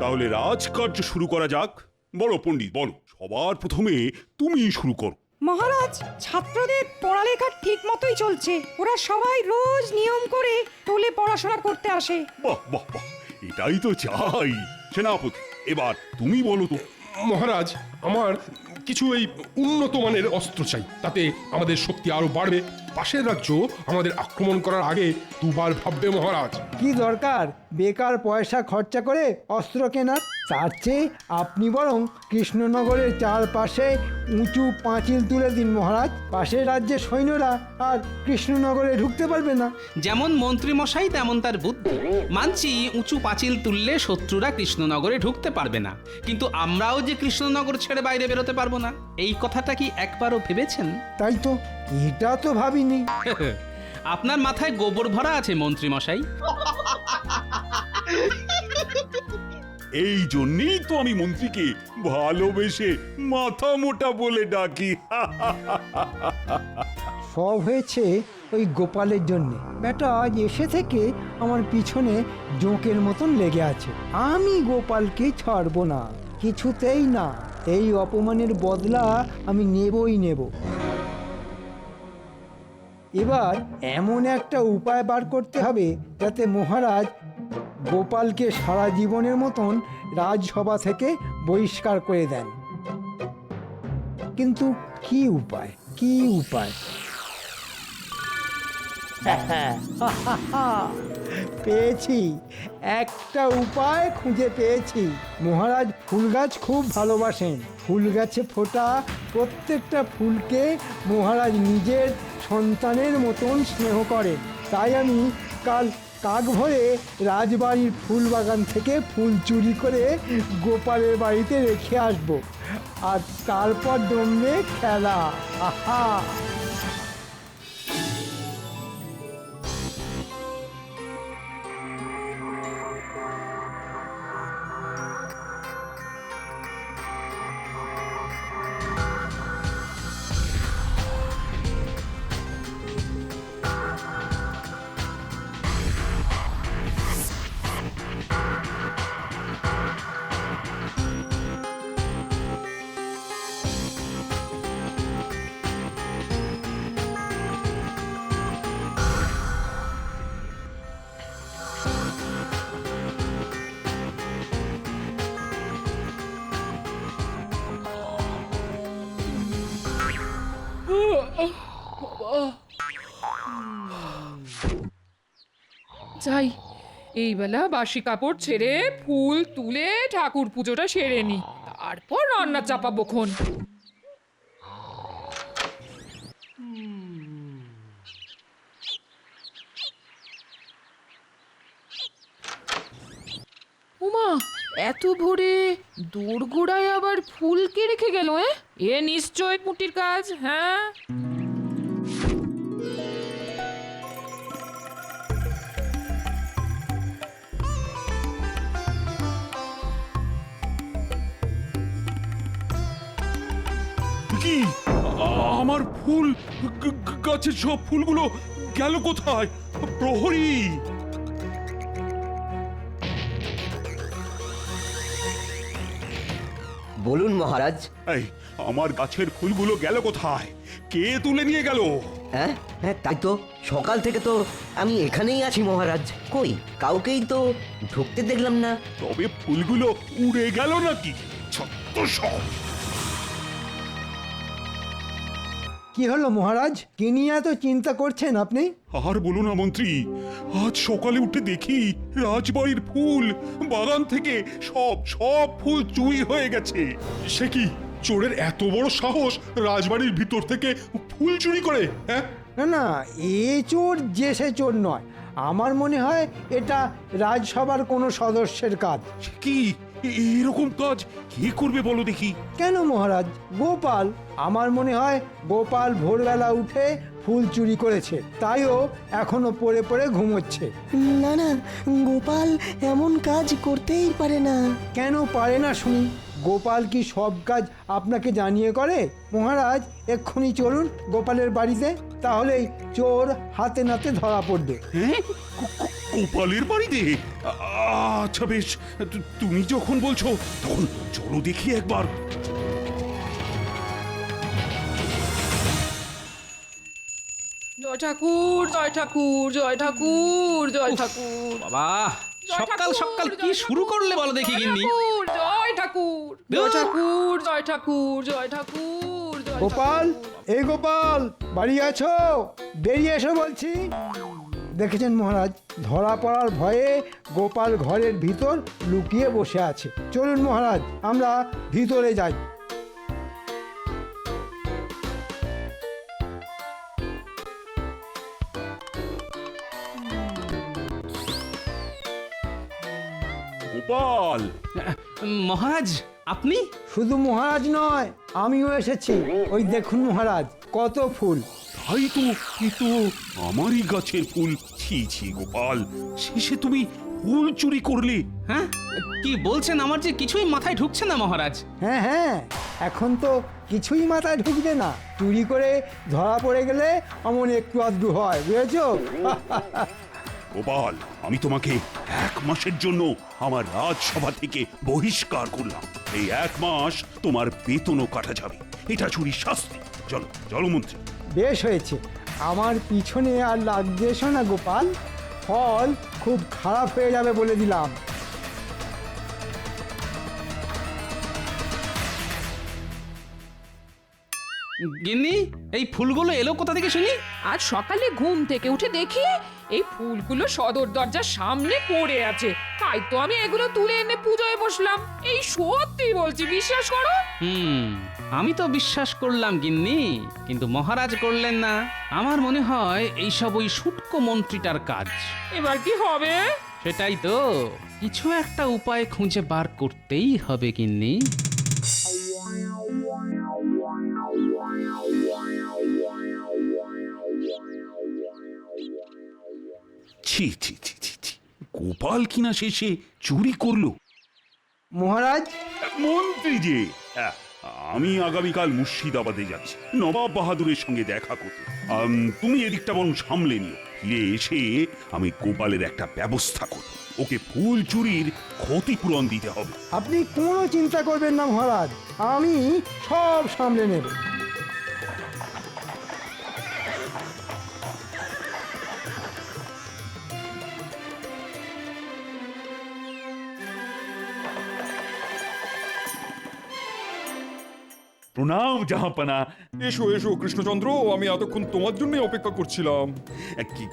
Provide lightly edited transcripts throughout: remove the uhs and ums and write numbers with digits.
তাহলে রাজকার্য শুরু করা যাক। বলো পণ্ডিত, বলো, সবার প্রথমে তুমি শুরু করো। মহারাজ, ছাত্রদের পড়ালেখা ঠিক মতোই চলছে। ওরা সবাই রোজ নিয়ম করে টোলে পড়াশোনা করতে আসে। বাহ বাহ বাহ, এটাই তো চাই। সেনাপতি, এবার তুমি বলো তো। মহারাজ, আমার কিছু এই উন্নত মানের অস্ত্র চাই, তাতে আমাদের শক্তি আরো বাড়বে। পাশের রাজ্য আমাদের আক্রমণ করার আগে দুবার ভাববে মহারাজ। কি দরকার বেকার পয়সা খরচা করে অস্ত্র কেনার? তার চেয়ে আপনি বরং কৃষ্ণনগরের চারপাশে উঁচু পাঁচিল তুলে দিন মহারাজ। পাশের রাজ্যের সৈন্যরা আর কৃষ্ণনগরে ঢুকতে পারবে না। যেমন মন্ত্রী মশাই তেমন তার বুদ্ধি। মানছি উঁচু পাঁচিল তুললে শত্রুরা কৃষ্ণনগরে ঢুকতে পারবে না, কিন্তু আমরাও যে কৃষ্ণনগর ছেড়ে বাইরে বেরোতে পারবো না, এই কথাটা কি একবারও ভেবেছেন? তাই তো, এটা তো ভাবিনি। আপনার মাথায় গোবর ভরা আছে মন্ত্রী মশাই। এই জন্যই তো আমি মন্ত্রীকে ভালোবেসে মাথা মোটা বলে ডাকি। সব হয়েছে ওই গোপালের জন্য। বেটা আজ এসে থেকে আমার পিছনে জোঁকের মতন লেগে আছে। আমি গোপালকে ছাড়বো না, কিছুতেই না। এই অপমানের বদলা আমি নেবই নেব। এবার এমন একটা উপায় বার করতে হবে যাতে মহারাজ গোপালকে সারা জীবনের মতন রাজসভা থেকে বহিষ্কার করে দেন। কিন্তু কি উপায়, কি উপায়? পেয়েছি, একটা উপায় খুঁজে পেয়েছি। মহারাজ ফুল গাছ খুব ভালোবাসেন। ফুল গাছে ফোটা প্রত্যেকটা ফুলকে মহারাজ নিজের সন্তানের মতন স্নেহ করেন। তাই আমি কাল কাক ভরে রাজবাড়ির ফুল বাগান থেকে ফুল চুরি করে গোপালের বাড়িতে রেখে আসব, আর তারপর জমবে খেলা। আহা! যাই, এই বেলা বাসি কাপড় ছেড়ে ফুল তুলে ঠাকুর পুজোটা সেরে নি, তারপর রান্না চাপাবো খন। উমা, এত ভোরে দোরগোড়ায় আবার ফুল কে রেখে গেল? এ নিশ্চয় পুঁটির কাজ। হ্যাঁ, কি আমার ফুল গাছের সব ফুলগুলো গেল কোথায়? প্রহরী! বলুন মহারাজ। এই, আমার গাছের ফুলগুলো গেল কোথায়? কে তুলে নিয়ে গেল? হ্যাঁ হ্যাঁ, তাই তো, সকাল থেকে তো আমি এখানেই আছি মহারাজ। কই কাউকেই তো ঢুকতে দেখলাম না। তবে ফুলগুলো উড়ে গেল নাকি? ছত্ত সব! কি হলো মহারাজ, কি নিয়ে এত চিন্তা করছেন আপনি? আর বলো না মন্ত্রী, আজ সকালে উঠে দেখি রাজবাড়ির ফুল বাগান থেকে সব সব ফুল চুরি হয়ে গেছে। সে কি, চোরের এত বড় সাহস রাজবাড়ির ভিতর থেকে ফুল চুরি করে? হ্যাঁ, না না, এ চোর যে সে চোর নয়। আমার মনে হয় এটা রাজসভার কোনো সদস্যের কাজ। কি এরকম কাজ কে করবে বলো দেখি? কেন মহারাজ, গোপাল। আমার মনে হয় গোপাল ভোরবেলা উঠে ফুল চুরি করেছে, তাইও এখনো পড়ে পড়ে ঘুমোচ্ছে। না না, গোপাল এমন কাজ করতেই পারে না। কেন পারে না শুনি? গোপাল কি সব কাজ আপনাকে জানিয়ে করে? মহারাজ এক্ষুনি চলুন গোপালের বাড়িতে, তাহলেই চোর হাতে নাতে ধরা পড়বে। হ্যাঁ? গোপালের বাড়িতে? আচ্ছা বেশ, তুমি যখন বলছো তখন চলো দেখি একবার। জয় ঠাকুর, জয় ঠাকুর, জয় ঠাকুর, জয় ঠাকুর। বাবা, জয় সকাল ঠাকুর, সকাল জয় কি শুরু ঠাকুর, করলে বলো দেখি জয় গিন্নি? ঠাকুর, জয় ঠাকুর, জয় ঠাকুর, জয় ঠাকুর, জয় ঠাকুর, জয় গোপাল, ঠাকুর। এই গোপাল, বাড়ি আছো? বেরিয়ে এসো বলছি। দেখেছেন মহারাজ, ধরা পড়ার ভয়ে গোপাল ঘরের ভিতর লুকিয়ে বসে আছে। চলুন মহারাজ, আমরা ভিতরে যাই। গোপাল, মহারাজ, আপনি? শুধু মহারাজ নয়, আমিও এসেছি। ওই দেখুন মহারাজ, কত ফুল। তাই তো, এ তো আমারই গাছের ফুল। ছি ছি গোপাল, শেষে তুমি ফুল চুরি করলে? হ্যাঁ, কি বলছেন? আমার যে কিছুই মাথায় ঢুকছে না মহারাজ। হ্যাঁ হ্যাঁ, এখন তো কিছুই মাথায় ঢুকবে না। চুরি করে ধরা পড়ে গেলে অমন একটু আধটু হয়, বুঝেছো? গোপাল, আমি তোমাকে 1 মাসের জন্য আমার রাজসভা থেকে বহিষ্কার করলাম। এই 1 মাস তোমার বেতনও কাটা যাবে। এটা চুরির শাস্তি। চলো চলো মন্ত্রী। বেশ হয়েছে, আমার পিছনে আর লাগবে এসো না গোপাল। ফল খুব খারাপ হয়ে যাবে বলে দিলাম। গিন্নি, এই ফুলগুলো এলো কোথা থেকে শুনি? আজ সকালে ঘুম থেকে উঠে দেখি এই ফুলগুলো সদর দরজার সামনে পড়ে আছে, তাই তো আমি এগুলো তুলে এনে পুজোয় বসলাম। এই সত্যি বলছি, বিশ্বাস করো। আমি তো বিশ্বাস করলাম গিন্নি, কিন্তু মহারাজ করলেন না। আমার মনে হয় এইসব ওই শুটকো মন্ত্রীটার কাজ। এবার কি হবে? সেটাই তো, কিছু একটা উপায় খুঁজে বার করতেই হবে গিন্নি। ছি ছি ছি ছি ছি, গোপাল কিনা শেষে চুরি করলো। মহারাজ, মন্ত্রী যে, আমি আগামীকাল মুর্শিদাবাদে যাচ্ছি নবাব বাহাদুরের সঙ্গে দেখা করতে। তুমি এদিকটা বরং সামলে নিও। ফিরে এসে আমি গোপালের একটা ব্যবস্থা করব। ওকে ফুল চুরির ক্ষতিপূরণ দিতে হবে। আপনি কোনো চিন্তা করবেন না মহারাজ, আমি সব সামলে নেব। প্রণাম জাহাপানা। এসো এসো কৃষ্ণচন্দ্র, আমি এতক্ষণ তোমার জন্যই অপেক্ষা করছিলাম।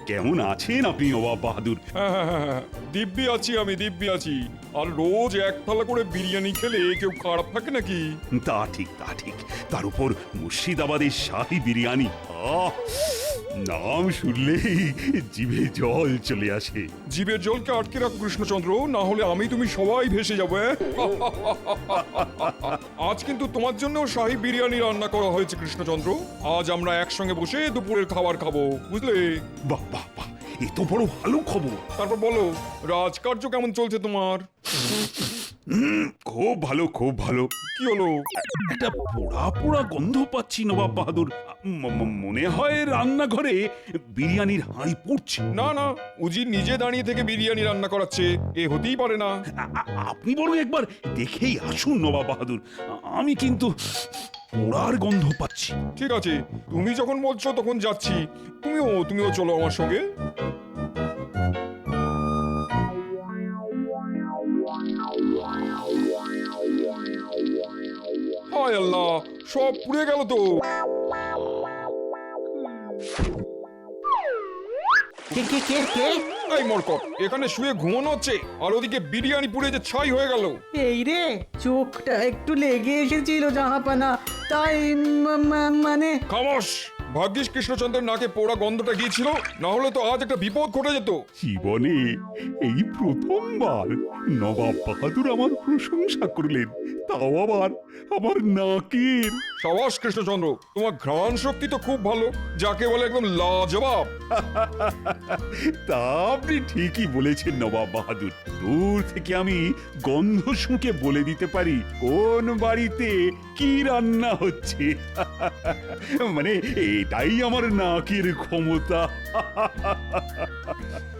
কেমন আছেন আপনি নবাব বাহাদুর? হ্যাঁ, দিব্যি আছি, আমি দিব্যি আছি। আর রোজ 1 থালা করে বিরিয়ানি খেলে কেউ খারাপ থাকে নাকি? তা ঠিক তা ঠিক। তার উপর মুর্শিদাবাদের শাহী বিরিয়ানি, নাম শুনলেই জিভে জল চলে আসে। জিভের জলকে আটকে রাখো কৃষ্ণচন্দ্র, না হলে আমি তুমি সবাই ভেসে যাবো। আজ কিন্তু তোমার জন্য শাহী বিরিয়ানি রান্না করা হয়েছে কৃষ্ণচন্দ্র। আজ আমরা একসঙ্গে বসে দুপুরের খাবার খাবো, বুঝলে? বাহ বাহ বাহ, এ তো বড় ভালো খবর। তারপর বলো, রাজকার্য কেমন চলছে তোমার? খুব ভালো খুব ভালো। কি হলো? একটা পোড়া পোড়া গন্ধ পাচ্ছি নবাব বাহাদুর। মনে হয় রান্নাঘরে বিরিয়ানির হাঁড়ি পড়ছে। না না, উজি নিজে দাঁড়িয়ে থেকে বিরিয়ানি রান্না করাচ্ছে, এ হতেই পারে না। আপনি বরং একবার দেখেই আসুন নবাব বাহাদুর। আমি কিন্তু পোড়ার গন্ধ পাচ্ছি। ঠিক আছে, তুমি যখন বলছো তখন যাচ্ছি। তুমিও চলো আমার সঙ্গে। হায় আল্লাহ, সব পুড়ে গেল তো। কে কে কে কে? এই মরকট, এখানে শুয়ে ঘুমানো হচ্ছে আর ওদিকে বিরিয়ানি পুড়ে যে ছাই হয়ে গেল। এই রে, চোখটা একটু লেগে এসেছিল জাহাপানা, তাই মানে। খামোশ! ভাগ্যিস কৃষ্ণচন্দ্রের নাকে পোড়া গন্ধটা গিয়েছিল, না হলে তো আজ একটা বিপদ ঘটে যেত। জীবনে এই প্রথমবার নবাব বাহাদুর আমার প্রশংসা করলেন, তাও আবার আমার নাকের। সাবাস কৃষ্ণচন্দ্র, তোমার ঘ্রাণ শক্তি তো খুব ভালো, যাকে বলে একদম লাজবাব। তা আপনি ঠিকই বলেছেন নবাব বাহাদুর। দূর থেকে আমি গন্ধ শুঁকে বলে দিতে পারি কোন বাড়িতে কি রান্না হচ্ছে। মানে এটাই আমার নাকের ক্ষমতা।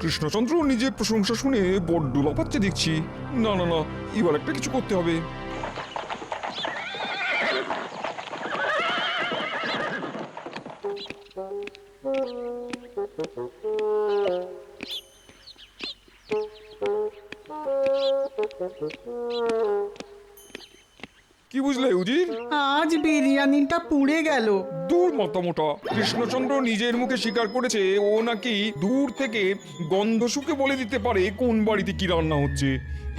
কৃষ্ণচন্দ্র নিজের প্রশংসা শুনে বড্ড লাফাচ্ছে দেখছি। না না না, এবার একটা কিছু করতে হবে। কি বুঝলে উজির? আজ বিরিয়ানিটা পুড়ে গেল। দূর মাতামোটা, কৃষ্ণচন্দ্র নিজের মুখে স্বীকার করেছে ও নাকি দূর থেকে গন্ধ শুকে বলে দিতে পারে কোন বাড়িতে কি রান্না হচ্ছে।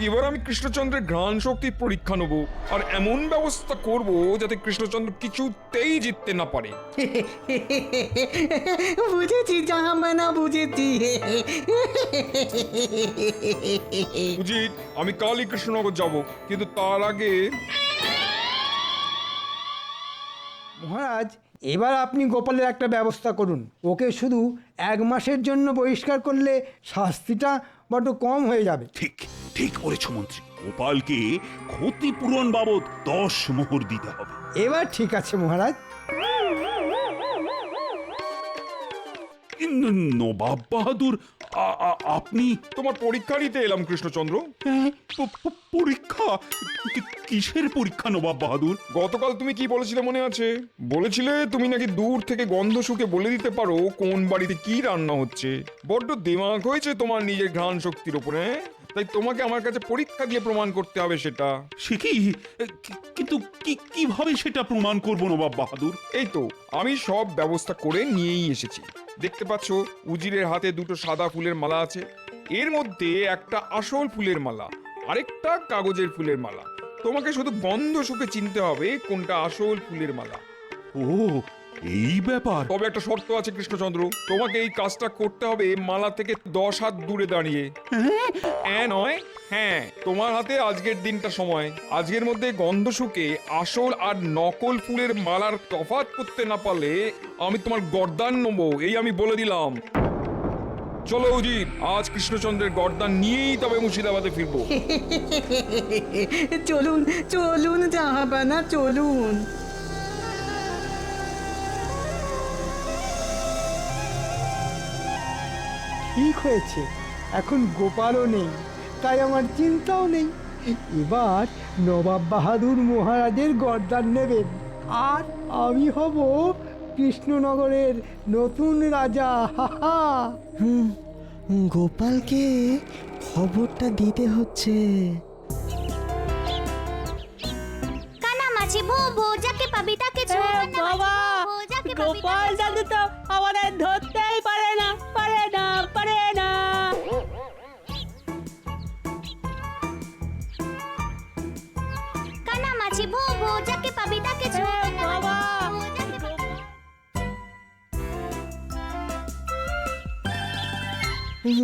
এবার আমি কৃষ্ণচন্দ্রের ঘ্রাণ শক্তির পরীক্ষা নেব আর এমন ব্যবস্থা করব যাতে কৃষ্ণচন্দ্র কিছুতেই জিততে না পারে। বুঝেছি জাহাপানা, বুঝেছি। উজির, আমি কালই কৃষ্ণনগর যাব, কিন্তু তার আগে মহারাজ, এবার আপনি গোপালের একটা ব্যবস্থা করুন। ওকে শুধু 1 মাসের জন্য বহিষ্কার করলে শাস্তিটা বড্ড কম হয়ে যাবে। ঠিক ঠিক বলেছ মন্ত্রী, গোপালকে ক্ষতিপূরণ বাবদ 10 মোহর দিতে হবে। এবার ঠিক আছে মহারাজ। নবাব বাহাদুর, আপনি তোমার পরীক্ষা নিতে এলাম কৃষ্ণচন্দ্র। পরীক্ষা? কিসের পরীক্ষা নবাব বাহাদুর? গতকাল তুমি কি বলেছিলে মনে আছে? বলেছিলে তুমি নাকি দূর থেকে গন্ধ শুকে বলে দিতে পারো কোন বাড়িতে কি রান্না হচ্ছে। বড্ড দিমাগ হয়েছে তোমার নিজের ঘ্রাণ শক্তির উপরে। তাই তোমাকে আমার কাছে পরীক্ষা দিয়ে প্রমাণ করতে হবে সেটা। সে কি? কিন্তু কিভাবে সেটা প্রমাণ করব নবাব বাহাদুর? এই তো আমি সব ব্যবস্থা করে নিয়েই এসেছি। দেখতে পাচ্ছ উজিরের হাতে 2টো সাদা ফুলের মালা আছে। এর মধ্যে একটা আসল ফুলের মালা, আরেকটা কাগজের ফুলের মালা। তোমাকে শুধু গন্ধ শুকে চিনতে হবে কোনটা আসল ফুলের মালা। ও, এই ব্যাপার। তবে একটা শর্ত আছে কৃষ্ণচন্দ্র, তোমাকে এই কাজটা করতে হবে মালা থেকে 10 হাত দূরে দাঁড়িয়ে। হ্যাঁ নয় হ্যাঁ, তোমার হাতে আজকের দিনটা সময়। আজকের মধ্যে গন্ধ শুকে আসল আর নকল ফুলের মালার তফাৎ করতে না পারলে আমি তোমার গর্দান নেবো, এই আমি বলে দিলাম। চলো উজির, আজ কৃষ্ণচন্দ্রের গর্দান নিয়েই তবে মুর্শিদাবাদে ফিরবো। চলুন চলুন জাহাপানা, চলুন। ঠিক হয়েছে, এখন গোপালও নেই, তাই আমার চিন্তাও নেই। এবার নবাব বাহাদুর মহারাজের গর্দান নেবেন আর আমি হব কৃষ্ণনগরের নতুন রাজা। হা হা। গোপালকে খবরটা দিতে হচ্ছে। কানামাছি ভো ভো যাকে পাবি তাকে ছো। বাবা, গোপাল দাদু তো আমাদের ধরতেই পারে না, পারে না, পারে না। কানামাছি ভো ভো যাকে পাবি তাকে ছো। বাবা,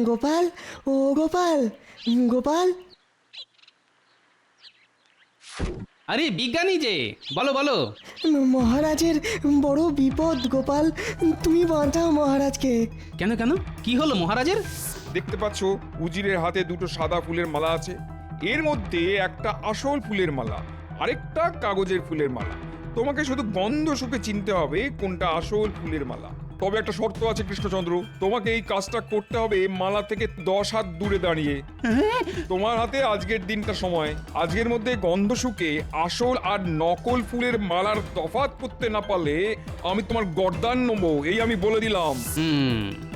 গোপাল, ও গোপাল, গোপাল। আরে বিজ্ঞানী যে, বলো বলো। মহারাজের বড় বিপদ গোপাল, তুমি বাঁচাও মহারাজকে। কেন কেন, কি হলো মহারাজের? দেখতে পাচ্ছ উজিরের হাতে 2টো সাদা ফুলের মালা আছে। এর মধ্যে একটা আসল ফুলের মালা, আরেকটা কাগজের ফুলের মালা। তোমাকে শুধু গন্ধ শুকে চিনতে হবে কোনটা আসল ফুলের মালা। তবে একটা শর্ত আছে কৃষ্ণচন্দ্র, তোমাকে এই কাজটা করতে হবে মালা থেকে 10 হাত দূরে দাঁড়িয়ে। তোমার হাতে আজকের দিনটা সময়। আজকের মধ্যে গন্ধ শুকে আসল আর নকল ফুলের মালার তফাৎ করতে না পারলে আমি তোমার গর্দান নেবো, এই আমি বলে দিলাম।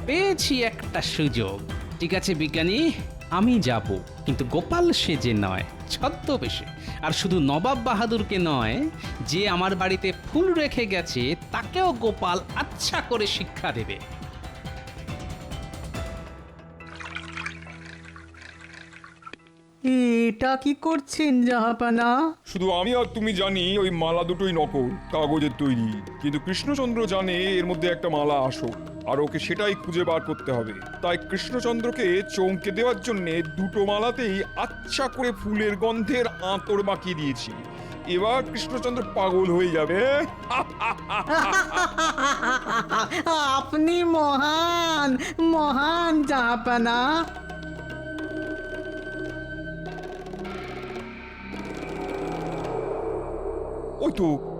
পেয়েছি একটা সুযোগ। ঠিক আছে বিজ্ঞানী, আমি যাব, কিন্তু গোপাল সেজে নয়, ছদ্মবেশে। আর শুধু নবাব বাহাদুরকে নয়, যে আমার বাড়িতে ফুল রেখে গেছে তাকেও গোপাল আচ্ছা করে শিক্ষা দেবে। এটা কি করছেন জাহাপানা? শুধু আমি আর তুমি জানি ওই মালা দুটোই নকল, কাগজের তৈরি। কিন্তু কৃষ্ণচন্দ্র জানে এর মধ্যে একটা মালা আসল, আর ওকে সেটাই খুঁজে বার করতে হবে। তাই কৃষ্ণচন্দ্রকে চমকে দেওয়ার জন্য 2টো মালাতেই আচ্ছা করে ফুলের গন্ধের আঁতর মাখিয়ে দিয়েছি। এবার কৃষ্ণচন্দ্র পাগল হয়ে যাবে। আপনি মহান, মহান জাহাপানা।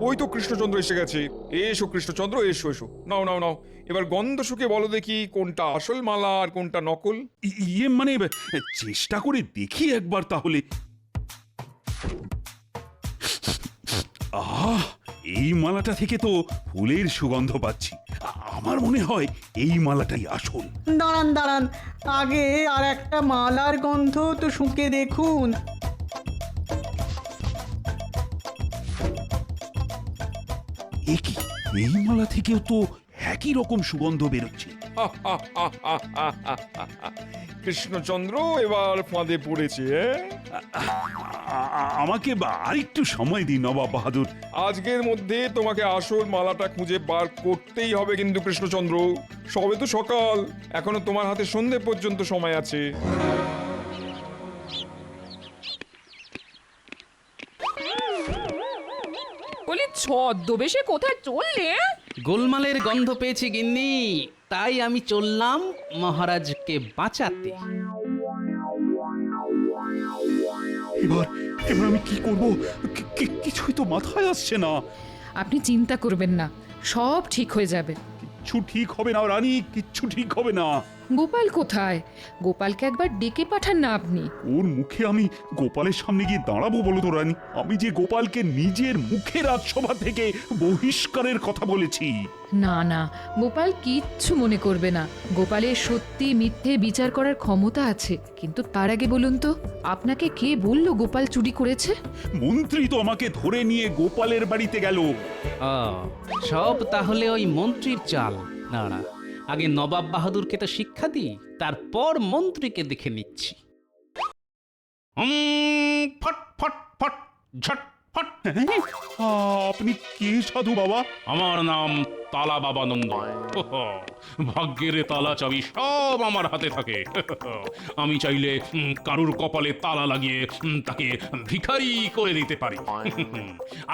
ওই তো কৃষ্ণচন্দ্র এসে গেছে। এসো কৃষ্ণচন্দ্র, এসো এসো, নাও নাও নাও। এবার গন্ধ শুকে বলো দেখি কোনটা আসল মালা আর কোনটা নকল। ইয়ে মানে চেষ্টা করে দেখি একবার তাহলে। আহ, এই মালাটা থেকে তো ফুলের সুগন্ধ পাচ্ছি। আমার মনে হয় এই মালাটাই আসল। দাঁড়ান দাঁড়ান, আগে আর একটা মালার গন্ধ তো শুঁকে দেখুন। এ কি, এই মালা থেকেও তো একই রকম সুগন্ধ বেরোচ্ছে। কৃষ্ণচন্দ্র এবার ফাঁদে পড়েছে। আমাকে আরেকটু সময় দিন নবাব বাহাদুর। আজকের মধ্যে তোমাকে আসল মালাটা খুঁজে বার করতেই হবে কিন্তু কৃষ্ণচন্দ্র। সবে তো সকাল, এখনো তোমার হাতে সন্ধে পর্যন্ত সময় আছে। বলি ছদ্মবেশে কোথায় চললে? গোলমালের গন্ধ পেয়েছি গিন্নি, তাই আমি চললাম মহারাজকে বাঁচাতে। এবার এবার আমি কি করব? কিছুই তো মাথায় আসছে না। আপনি চিন্তা করবেন না, সব ঠিক হয়ে যাবে। কিচ্ছু ঠিক হবে না রানী, কিচ্ছু ঠিক হবে না। গোপাল কোথায়? গোপালকে একবার ডেকে পাঠান না আপনি। ওর মুখে আমি গোপালের সামনে গিয়ে দাঁড়াবো বলো তো রানী? আমি যে গোপালকে নিজের মুখে রাজসভা থেকে বহিষ্কারের কথা বলেছি। না না, গোপাল কিচ্ছু মনে করবে না। গোপালের সত্যি মিথ্যে বিচার করার ক্ষমতা আছে। কিন্তু তার আগে বলুন তো, আপনাকে কে বলল গোপাল চুরি করেছে? মন্ত্রী তো আমাকে ধরে নিয়ে গোপালের বাড়িতে গেল। সব তাহলে ওই মন্ত্রীর চাল। না না, আগে নবাব বাহাদুরকে তো শিক্ষা দিই, তারপর মন্ত্রীকে দেখে নিচ্ছি। ফট ফট ফট ঝট ফট। আপনি কে সাধু বাবা? আমার নাম তালা বাবা নন্দ। ভাগ্যের তালা চাবি সব আমার হাতে থাকে। আমি চাইলে কারুর কপালে তালা লাগিয়ে তাকে ভিখারি করে দিতে পারি,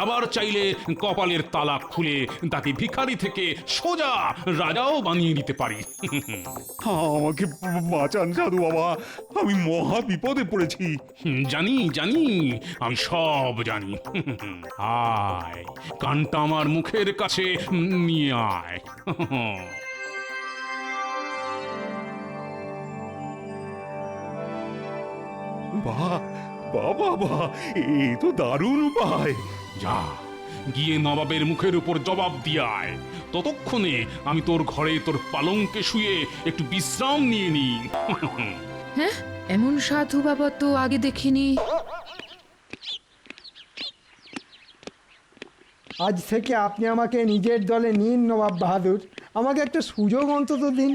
আবার চাইলে কপালের তালা খুলে তাকে ভিখারি থেকে সোজা রাজাও বানিয়ে দিতে পারি। আমাকে বাঁচান সাধু বাবা, আমি মহা বিপদে পড়েছি। জানি জানি, আমি সব জানি। আয়, কানটা আমার মুখের কাছে নিয়ে আয়। বাহ বাবা বাহ, এ তো দারুণ উপায়। যা গিয়ে নবাবের মুখের উপর জবাব দিয়ে আয়। ততক্ষণে আমি তোর ঘরে তোর পালঙ্কে শুয়ে একটু বিশ্রাম নিয়ে নি। হ্যাঁ, এমন সাধু বাবা তো আগে দেখিনি। আজ থেকে আপনি আমাকে নিজের দলে নিন নবাব বাহাদুর। আমাকে একটা সুযোগ অন্তত দিন।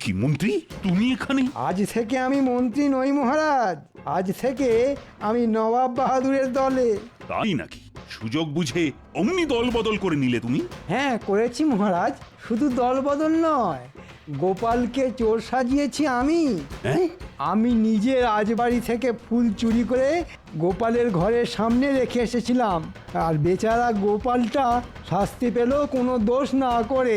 কি মন্ত্রী, তুমি এখানে? আজ থেকে আমি মন্ত্রী নই মহারাজ, আজ থেকে আমি নবাব বাহাদুরের দলে। তাই নাকি? সুযোগ বুঝে অমনি দল বদল করে নিলে তুমি? হ্যাঁ করেছি মহারাজ, শুধু দল বদল নয়, গোপালকে চোর সাজিয়েছি আমি। হ্যাঁ? আমি নিজে রাজবাড়ি থেকে ফুল চুরি করে গোপালের ঘরের সামনে রেখে এসেছিলাম, আর বেচারা গোপালটা শাস্তি পেল কোনো দোষ না করে।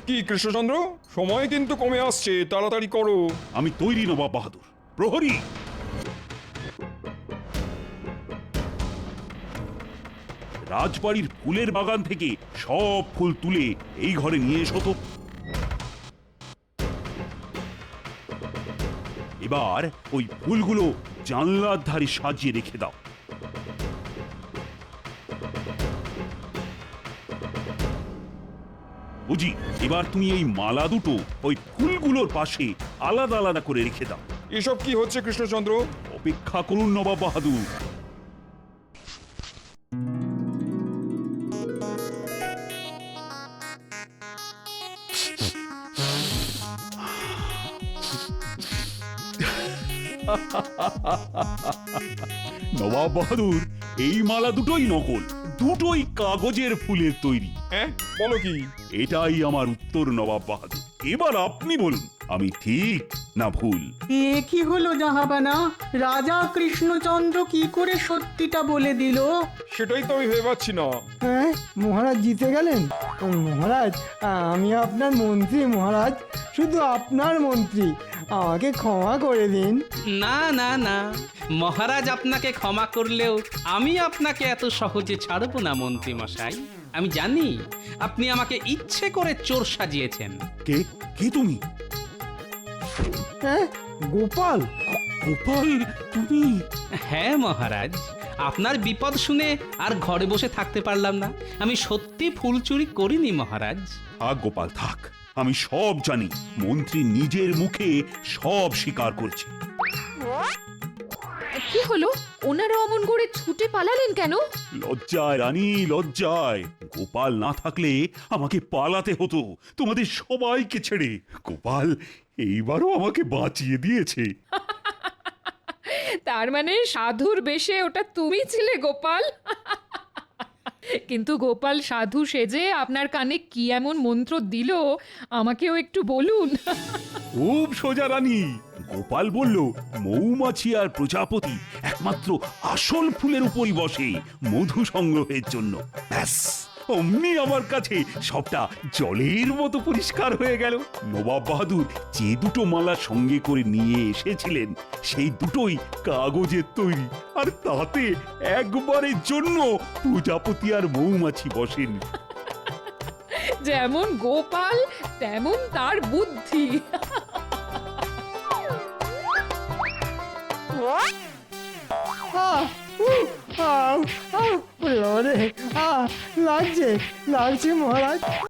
কি কৃষ্ণচন্দ্র, সময় কিন্তু কমে আসছে, তাড়াতাড়ি করো। আমি তৈরি নবাব বাহাদুর। প্রহরী, রাজবাড়ির ফুলের বাগান থেকে সব ফুল তুলে এই ঘরে নিয়ে এসো তো। এবার ওই ফুলগুলো জানলার ধারে সাজিয়ে রেখে দাও। বুঝি, এবার তুমি এই মালা দুটো ওই ফুলগুলোর পাশে আলাদা আলাদা করে রেখে দাও। এসব কি হচ্ছে কৃষ্ণচন্দ্র? অপেক্ষা করুন নবাব বাহাদুর। নবাব বাহাদুর, এই মালা দুটোই নকল, দুটোই কাগজের ফুলের তৈরি। হ্যাঁ, বলো কি? এটাই আমার উত্তর নবাব বাহাদুর। এবার আপনি বলুন, আমি ঠিক না ভুল? এ কি হলো জাহাবানা? রাজা কৃষ্ণচন্দ্র কি করে সত্যিটা বলে দিল? সেটাই তো আমি ভেবে পাচ্ছি না। হ্যাঁ মহারাজ জিতে গেলেন। মহারাজ আমি আপনার মন্ত্রী মহারাজ, শুধু আপনার মন্ত্রী, আমাকে ক্ষমা করে দিন। না না না, মহারাজ আপনাকে ক্ষমা করলেও আমি আপনাকে এত সহজে ছাড়বো না মন্ত্রী মশাই। আমি জানি আপনি আমাকে ইচ্ছে করে চোর সাজিয়েছেন। কে কে তুমি? হ্যাঁ গোপাল। গোপাল তুমি? হ্যাঁ মহারাজ, আপনার বিপদ শুনে আর ঘরে বসে থাকতে পারলাম না। আমি সত্যি ফুল চুরি করিনি মহারাজ। থাক গোপাল থাক, আমি সব জানি। মন্ত্রী নিজের মুখে সব স্বীকার করছে। কি হলো? ওনারা অমন করে ছুটে পালালেন কেন? লজ্জায় রানী লজ্জায়। গোপাল না থাকলে আমাকে পালাতে হতো তোমাদের সবাইকে ছেড়ে। গোপাল এইবারও আমাকে বাঁচিয়ে দিয়েছে। তার মানে সাধুর বেশে ওটা তুমি ছিলে গোপাল? কিন্তু গোপাল সাধু সেজে আপনার কানে কি এমন মন্ত্র দিল আমাকেও একটু বলুন। খুব সোজা রানী। গোপাল বলল মৌমাছি আর প্রজাপতি একমাত্র আসল ফুলের উপরই বসে মধু সংগ্রহের জন্য। ব্যাস অমনি আমার কাছে সবটা জলের মতো পরিষ্কার হয়ে গেল। নবাব বাহাদুর যে দুটো মালা সঙ্গে করে নিয়ে এসেছিলেন সেই দুটোই কাগজের তৈরি, আর তাতে একবারের জন্য প্রজাপতি আর মৌমাছি বসেন। যেমন গোপাল তেমন তার বুদ্ধি। লাগছে লাগছে মহারাজ।